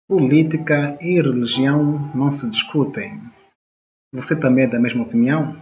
Política e religião não se discutem. Você também é da mesma opinião?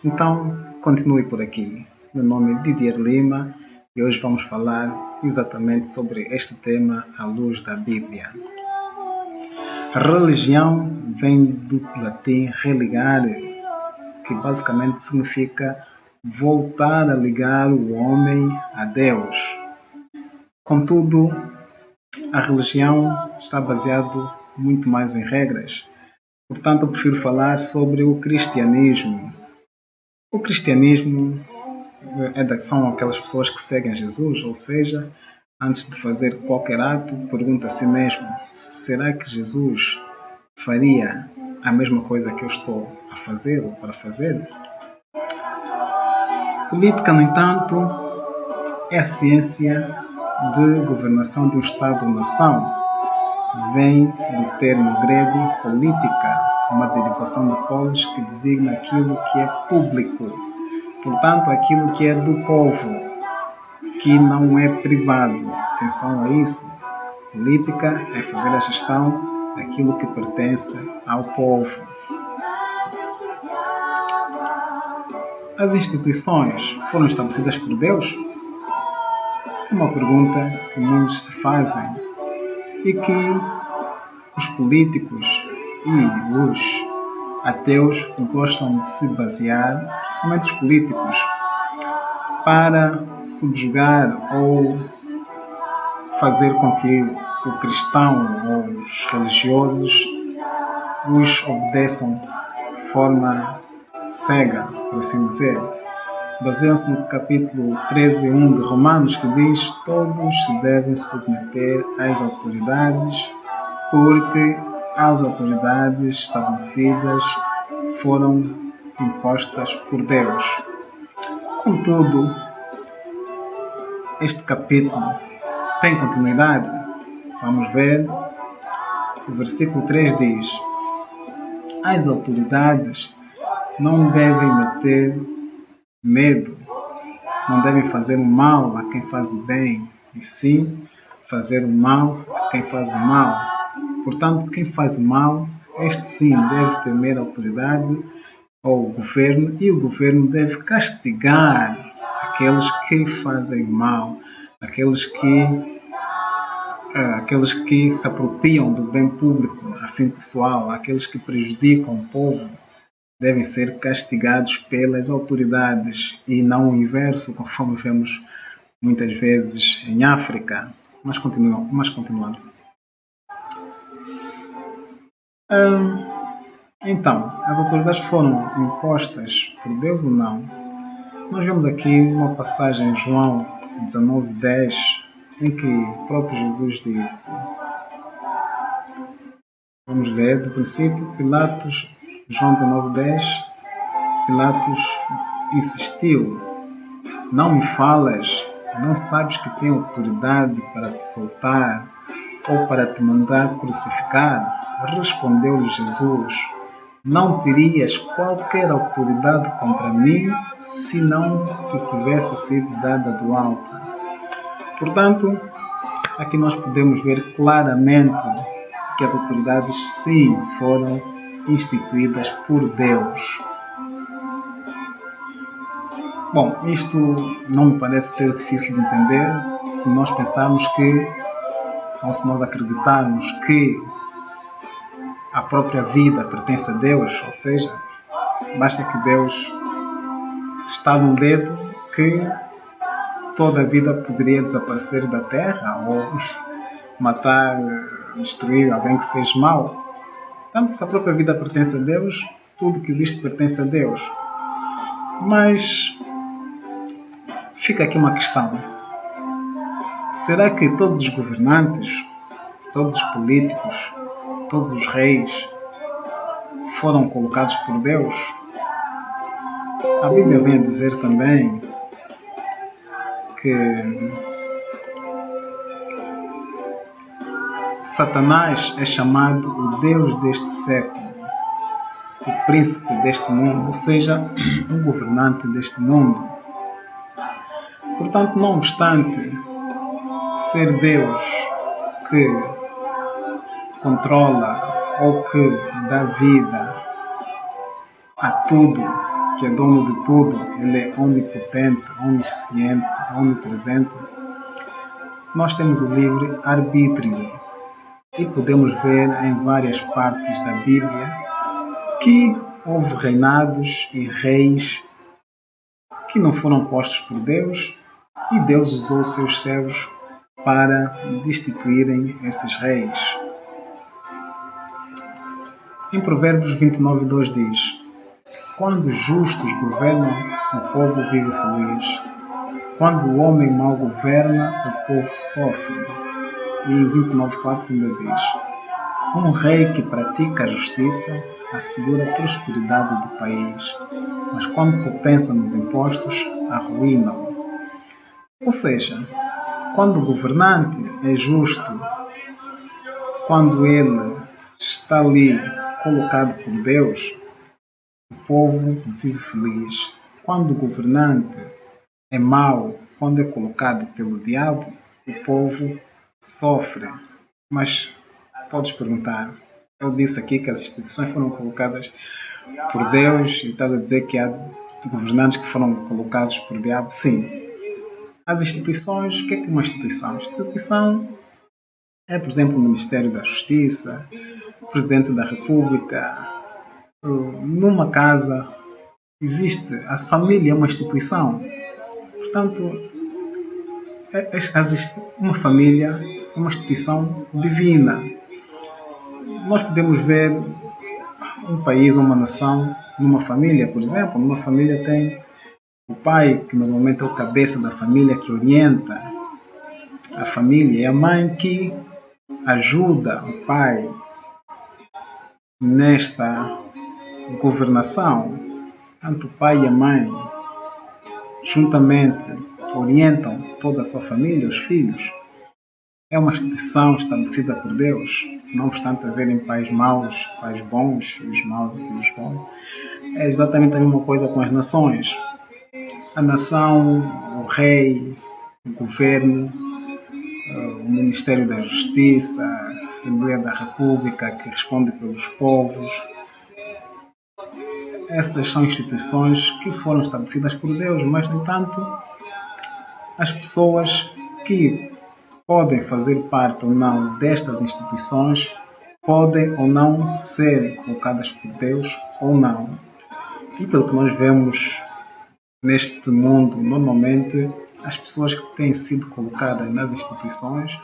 Então, continue por aqui. Meu nome é Didier Lima e hoje vamos falar exatamente sobre este tema à luz da Bíblia. Religião vem do latim religare, que basicamente significa voltar a ligar o homem a Deus. Contudo, a religião está baseada muito mais em regras. Portanto, eu prefiro falar sobre o cristianismo. O cristianismo são aquelas pessoas que seguem Jesus, ou seja, antes de fazer qualquer ato, pergunta a si mesmo: será que Jesus faria a mesma coisa que eu estou a fazer ou para fazer? Política, no entanto, é a ciência de governação de um Estado ou nação. Vem do termo grego política, uma derivação de polis que designa aquilo que é público, portanto, aquilo que é do povo, que não é privado. Atenção a isso. Política é fazer a gestão daquilo que pertence ao povo. As instituições foram estabelecidas por Deus? É uma pergunta que muitos se fazem e que os políticos e os ateus gostam de se basear, principalmente os políticos, para subjugar ou fazer com que o cristão ou os religiosos os obedeçam de forma cega, por assim dizer. Baseiam-se no capítulo 13:1 de Romanos, que diz: todos se devem submeter às autoridades, porque as autoridades estabelecidas foram impostas por Deus. Contudo, este capítulo tem continuidade. Vamos ver. O versículo 3 diz: as autoridades não devem meter medo, não devem fazer o mal a quem faz o bem, e sim fazer o mal a quem faz o mal. Portanto, quem faz o mal, este sim deve temer a autoridade ou o governo, e o governo deve castigar aqueles que fazem o mal, aqueles que se apropriam do bem público a fim pessoal, aqueles que prejudicam o povo, devem ser castigados pelas autoridades e não o inverso, conforme vemos muitas vezes em África. Mas continuando. Então, as autoridades foram impostas por Deus ou não? Nós vemos aqui uma passagem em João 19:10, em que o próprio Jesus disse, vamos ler do princípio, João 19:10, Pilatos insistiu: não me falas? Não sabes que tenho autoridade para te soltar ou para te mandar crucificar? Respondeu-lhe Jesus: não terias qualquer autoridade contra mim se não te tivesse sido dada do alto. Portanto, aqui nós podemos ver claramente que as autoridades sim foram instituídas por Deus. Bom, isto não me parece ser difícil de entender se nós pensarmos ou se nós acreditarmos que a própria vida pertence a Deus, ou seja, basta que Deus estale um dedo que toda a vida poderia desaparecer da terra ou matar, destruir alguém que seja mau. Portanto, se a própria vida pertence a Deus, tudo que existe pertence a Deus. Mas fica aqui uma questão. Será que todos os governantes, todos os políticos, todos os reis foram colocados por Deus? A Bíblia vem a dizer também que Satanás é chamado o Deus deste século, o príncipe deste mundo, ou seja, o governante deste mundo. Portanto, não obstante ser Deus que controla ou que dá vida a tudo, que é dono de tudo, ele é onipotente, onisciente, onipresente, nós temos o livre arbítrio e podemos ver em várias partes da Bíblia que houve reinados e reis que não foram postos por Deus e Deus usou os seus servos para destituírem esses reis. Em Provérbios 29:2 diz: quando os justos governam, o povo vive feliz. Quando o homem mau governa, o povo sofre. E em 29:4 ainda diz: um rei que pratica a justiça assegura a prosperidade do país, mas quando só pensa nos impostos, arruína-o. Ou seja, quando o governante é justo, quando ele está ali colocado por Deus, o povo vive feliz. Quando o governante é mau, quando é colocado pelo diabo, o povo sofre. Mas podes perguntar, eu disse aqui que as instituições foram colocadas por Deus e estás a dizer que há governantes que foram colocados por diabo? Sim. As instituições, o que é uma instituição? A instituição é, por exemplo, o Ministério da Justiça, o Presidente da República. Numa casa existe, a família é uma instituição. Portanto, uma família é uma instituição divina. Nós podemos ver um país ou uma nação numa família, por exemplo. Numa família tem o pai, que normalmente é o cabeça da família, que orienta a família, e a mãe que ajuda o pai nesta governação. Tanto o pai e a mãe juntamente orientam toda a sua família, os filhos. É uma instituição estabelecida por Deus, não obstante haverem pais maus, pais bons, filhos maus e filhos bons. É exatamente a mesma coisa com as nações. A nação, o rei, o governo, o Ministério da Justiça, a Assembleia da República, que responde pelos povos. Essas são instituições que foram estabelecidas por Deus, mas, no entanto, as pessoas que podem fazer parte ou não destas instituições podem ou não ser colocadas por Deus ou não. E pelo que nós vemos neste mundo, normalmente, as pessoas que têm sido colocadas nas instituições,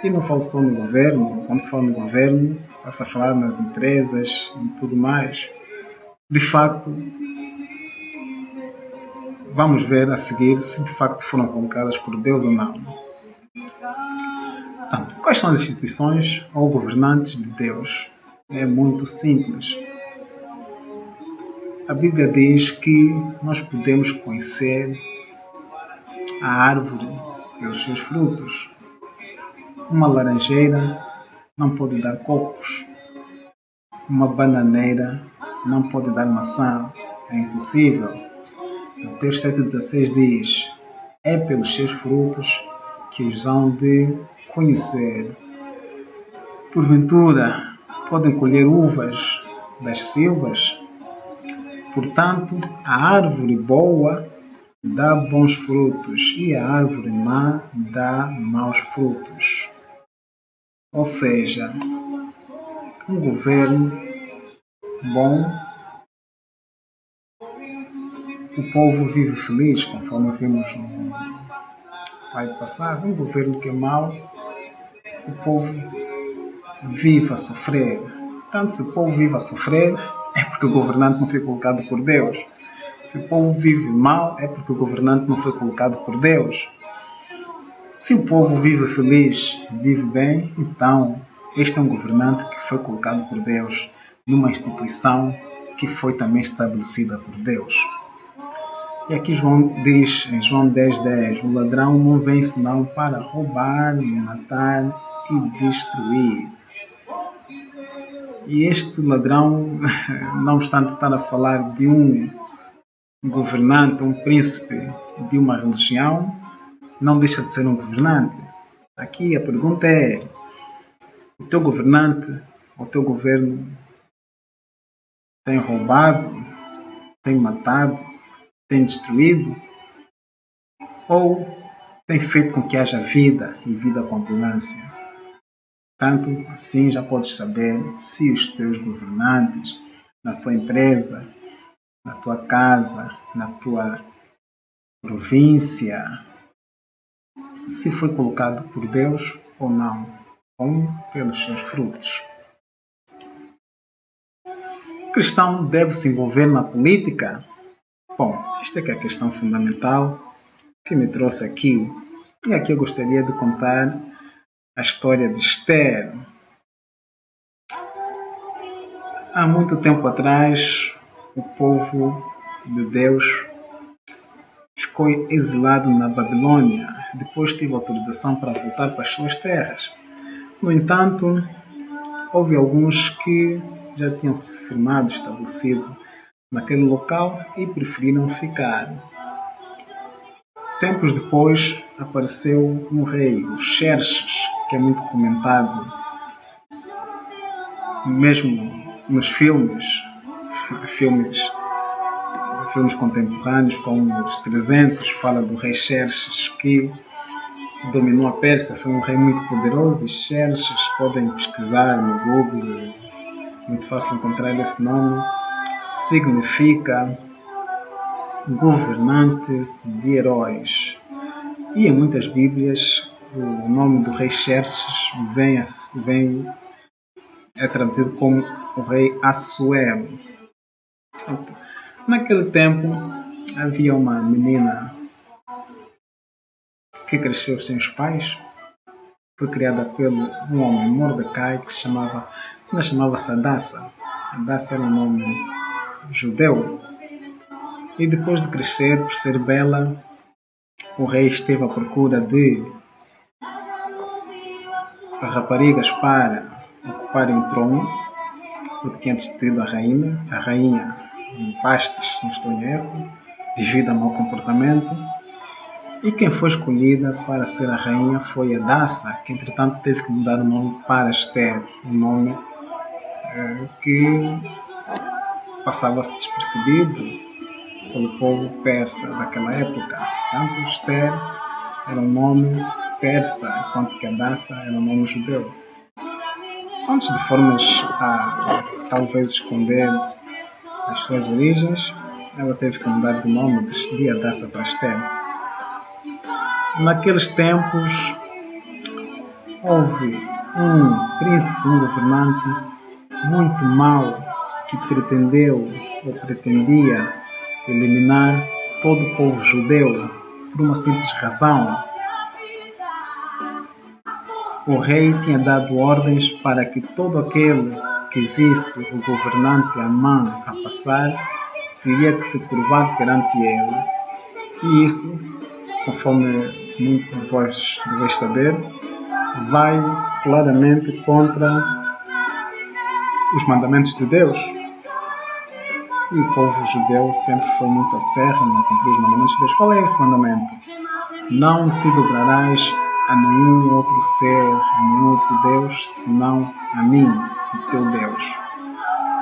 e não falo só no governo, quando se fala no governo, está-se a falar nas empresas e tudo mais, de facto, vamos ver a seguir se de facto foram colocadas por Deus ou não. Portanto, quais são as instituições ou governantes de Deus? É muito simples. A Bíblia diz que nós podemos conhecer a árvore pelos seus frutos. Uma laranjeira não pode dar cocos. Uma bananeira não pode dar maçã. É impossível. Mateus 7,16 diz: é pelos seus frutos que os hão de conhecer. Porventura, podem colher uvas das silvas? Portanto, a árvore boa dá bons frutos e a árvore má dá maus frutos. Ou seja, um governo bom, o povo vive feliz, conforme vimos no slide passado. Um governo que é mau, o povo vive a sofrer. Tanto se o povo vive a sofrer, é porque o governante não foi colocado por Deus. Se o povo vive mal, é porque o governante não foi colocado por Deus. Se o povo vive feliz, vive bem, então este é um governante que foi colocado por Deus numa instituição que foi também estabelecida por Deus. E aqui João diz, em João 10,10, o ladrão não vem senão para roubar, matar e destruir. E este ladrão, não obstante estar a falar de um governante, um príncipe de uma religião, não deixa de ser um governante. Aqui a pergunta é: o teu governante, o teu governo tem roubado, tem matado, tem destruído, ou tem feito com que haja vida e vida com abundância. Tanto assim já podes saber se os teus governantes, na tua empresa, na tua casa, na tua província, se foi colocado por Deus ou não, como pelos seus frutos. O cristão deve se envolver na política? Bom, esta é que é a questão fundamental que me trouxe aqui. E aqui eu gostaria de contar a história de Esther. Há muito tempo atrás, o povo de Deus ficou exilado na Babilônia. Depois teve autorização para voltar para as suas terras. No entanto, houve alguns que já tinham se firmado, estabelecido naquele local e preferiram ficar. Tempos depois apareceu um rei, o Xerxes, que é muito comentado mesmo nos filmes contemporâneos, como os 300, fala do rei Xerxes, que dominou a Pérsia, foi um rei muito poderoso. E Xerxes, podem pesquisar no Google, muito fácil encontrar esse nome, significa governante de heróis. E em muitas Bíblias o nome do rei Xerxes é traduzido como o rei Assuero. Naquele tempo havia uma menina que cresceu sem os pais, foi criada pelo um homem, Mordecai, que chamava-se Hadassa. Hadassa era um nome judeu. E depois de crescer, por ser bela, o rei esteve à procura de raparigas para ocuparem o trono, porque tinha destituído a rainha Vastes, se não estou em erro, devido a mau comportamento. E quem foi escolhida para ser a rainha foi Hadassa, que entretanto teve que mudar o nome para Esther, um nome que passava-se despercebido pelo povo persa daquela época. Portanto, Esther era um nome persa, enquanto que Hadassa era um nome judeu. Antes de formas a talvez esconder as suas origens, ela teve que mudar de nome de Hadassa para Esther. Naqueles tempos, houve um príncipe, um governante muito mau que pretendia eliminar todo o povo judeu por uma simples razão. O rei tinha dado ordens para que todo aquele que visse o governante Amã a passar teria que se curvar perante ele. E isso, conforme muitos de vós deveis saber, vai claramente contra os mandamentos de Deus. E o povo judeu sempre foi muito acérrimo a cumprir os mandamentos de Deus. Qual é esse mandamento? Não te dobrarás a nenhum outro ser, a nenhum outro Deus, senão a mim, o teu Deus.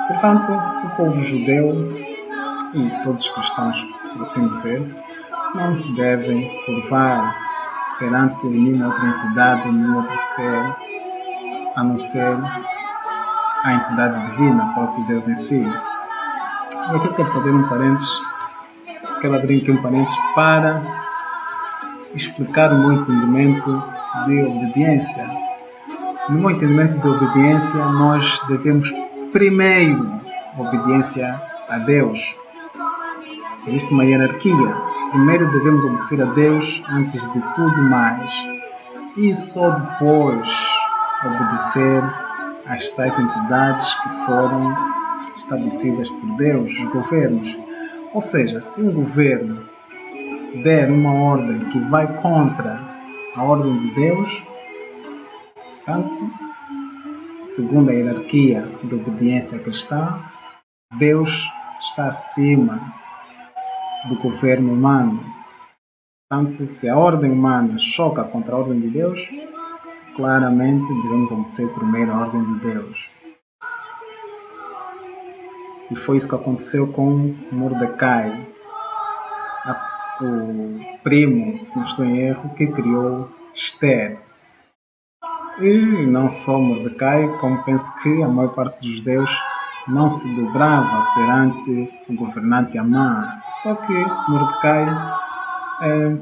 Portanto, o povo judeu e todos os cristãos, por assim dizer, não se devem curvar perante nenhuma outra entidade, nenhum outro ser, a não ser a entidade divina, o próprio Deus em si. E aqui eu quero fazer um parênteses, quero abrir aqui um parênteses para explicar o meu entendimento de obediência. No meu entendimento de obediência, nós devemos primeiro obediência a Deus. Existe uma hierarquia. Primeiro devemos obedecer a Deus antes de tudo mais. E só depois obedecer às tais entidades que foram estabelecidas por Deus, os governos. Ou seja, se um governo der uma ordem que vai contra a ordem de Deus, tanto, segundo a hierarquia de obediência cristã, Deus está acima do governo humano. Tanto, se a ordem humana choca contra a ordem de Deus, claramente devemos obedecer primeiro a ordem de Deus. E foi isso que aconteceu com Mordecai, o primo, se não estou em erro, que criou Esther. E não só Mordecai, como penso que a maior parte dos judeus não se dobrava perante o governante Amã. Só que Mordecai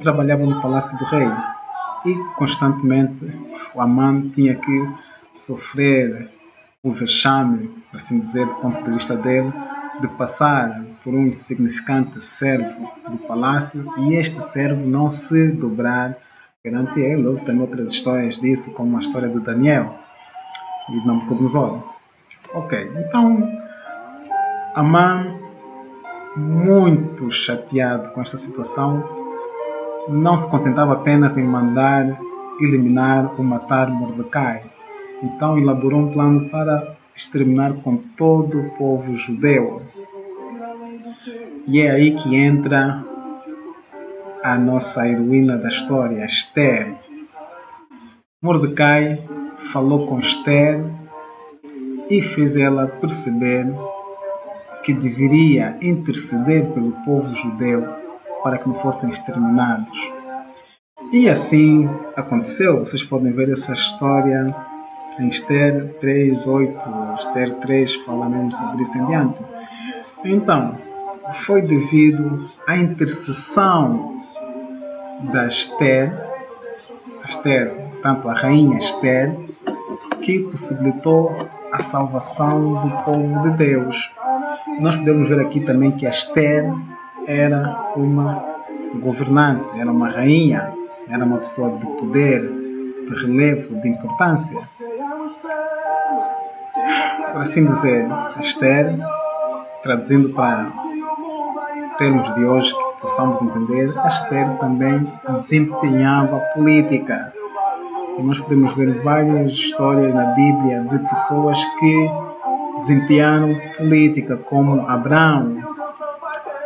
trabalhava no palácio do rei e constantemente o Amã tinha que sofrer o vexame, por assim dizer, do ponto de vista dele, de passar por um insignificante servo do palácio e este servo não se dobrar perante ele. Houve também outras histórias disso, como a história de Daniel e de Nabucodonosor. Ok, então Amã, muito chateado com esta situação, não se contentava apenas em mandar eliminar ou matar Mordecai. Então elaborou um plano para exterminar com todo o povo judeu. E é aí que entra a nossa heroína da história, Esther. Mordecai falou com Esther e fez ela perceber que deveria interceder pelo povo judeu para que não fossem exterminados. E assim aconteceu. Vocês podem ver essa história em Esther 3:8, Esther 3 fala mesmo sobre isso em diante. Então, foi devido à intercessão da Esther, tanto a rainha Esther, que possibilitou a salvação do povo de Deus. Nós podemos ver aqui também que a Esther era uma governante, era uma rainha, era uma pessoa de poder, de relevo, de importância. Por assim dizer, a Esther, traduzindo para termos de hoje que possamos entender, a Esther também desempenhava política. E nós podemos ver várias histórias na Bíblia de pessoas que desempenharam política, como Abraão,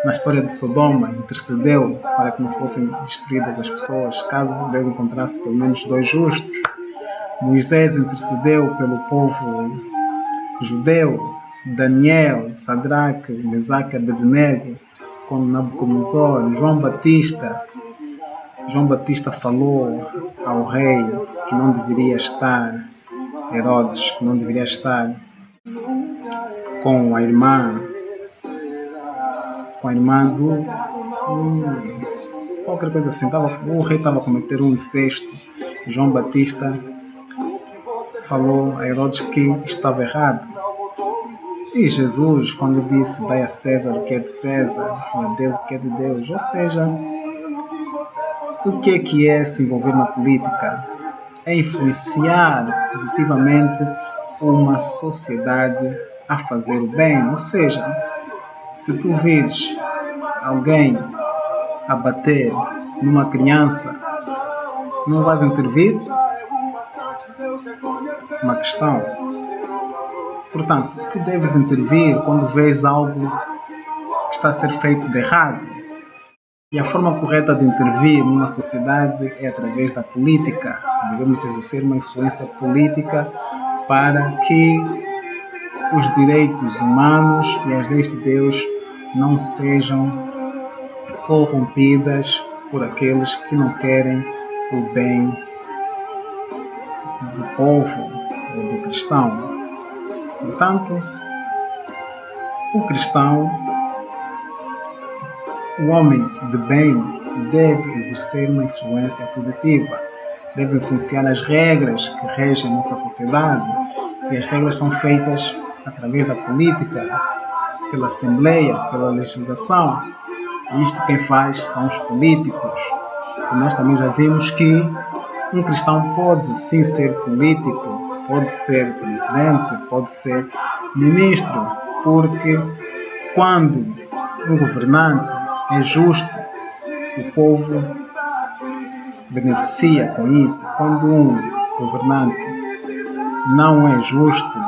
na história de Sodoma, intercedeu para que não fossem destruídas as pessoas, caso Deus encontrasse pelo menos 2 justos. Moisés intercedeu pelo povo judeu. Daniel, Sadraque, Mesaque, Abednego, com Nabucodonosor. João Batista falou ao rei que não deveria estar, Herodes, que não deveria estar com a irmã do qualquer coisa assim. O rei estava a cometer um incesto. João Batista falou a Herodes que estava errado. E Jesus, quando disse: dai a César o que é de César e a Deus o que é de Deus. Ou seja, o que é se envolver na política? É influenciar positivamente uma sociedade a fazer o bem. Ou seja, se tu vires alguém a bater numa criança, não vais intervir? Uma questão. Portanto, tu deves intervir quando vês algo que está a ser feito de errado. E a forma correta de intervir numa sociedade é através da política. Devemos exercer uma influência política para que os direitos humanos e as leis de Deus não sejam corrompidas por aqueles que não querem o bem do povo ou do cristão. Portanto, o cristão, o homem de bem, deve exercer uma influência positiva, deve influenciar as regras que regem a nossa sociedade. E as regras são feitas através da política, pela Assembleia, pela legislação. E isto quem faz são os políticos. E nós também já vimos que um cristão pode sim ser político, pode ser presidente, pode ser ministro, porque quando um governante é justo, o povo beneficia com isso. Quando um governante não é justo,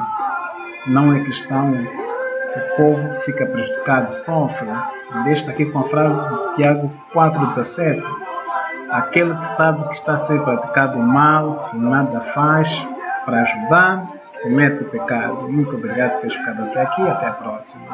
não é cristão, o povo fica prejudicado, sofre. Deixo aqui com a frase de Tiago 4,17. aquele que sabe que está a ser praticado o mal e nada faz para ajudar, comete pecado. Muito obrigado por ter ficado até aqui. Até a próxima.